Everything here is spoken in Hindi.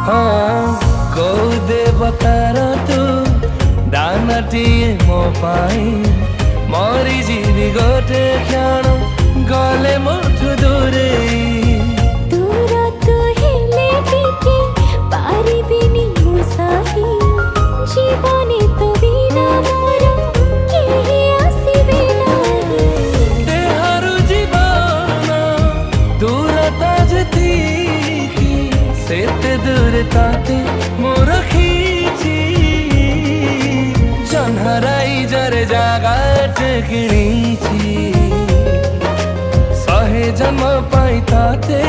हाँ कौ देवतार तू दानटीए मो पाई मरी जीवी गोटे क्षण गले मोठु दूरे दूर तो हेले टिके पारिबिनी मो साही जीवने तो बिना मोर केही आसीबे नाही देहरु जीवन दूरता जतिकी सेते दूरताते मोर खींची जन्हराई जरे जागाट किणीची सहे जन्म पाई ताते